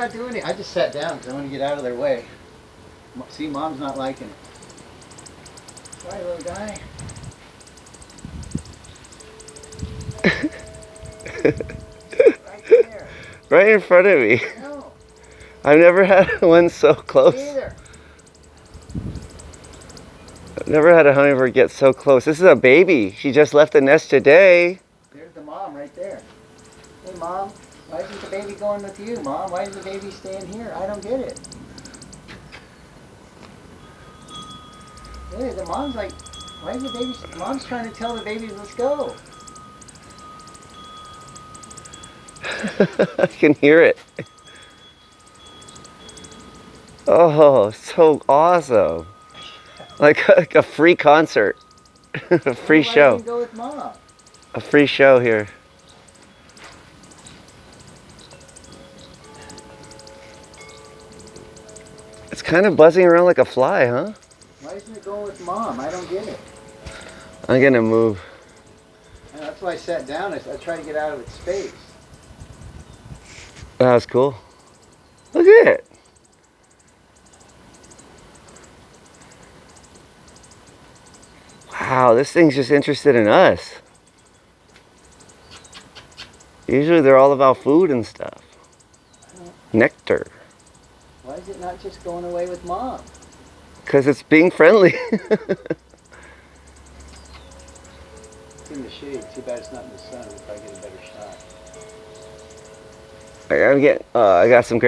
not doing it. I just sat down because I want to get out of their way. See, Mom's not liking it. Sorry, little guy. Right there. Right in front of me. No. I've never had one so close. Me either. I've never had a hummingbird get so close. This is a baby. She just left the nest today. There's the mom right there. Hey, Mom. Why isn't the baby going with you, Mom? Why is the baby staying here? I don't get it. Hey, the mom's like, why is the baby... Mom's trying to tell the baby, let's go. I can hear it. Oh, so awesome. Like a free concert. A free show. Go with Mom. A free show here. It's kind of buzzing around like a fly, huh? Why isn't it going with Mom? I don't get it. I'm gonna move. And that's why I sat down. I tried to get out of its space. That was cool. Look at it. Wow, this thing's just interested in us. Usually they're all about food and stuff. Nectar. Why is it not just going away with Mom? Because it's being friendly. It's in the shade. Too bad it's not in the sun. We'll probably get a better shot. I got some great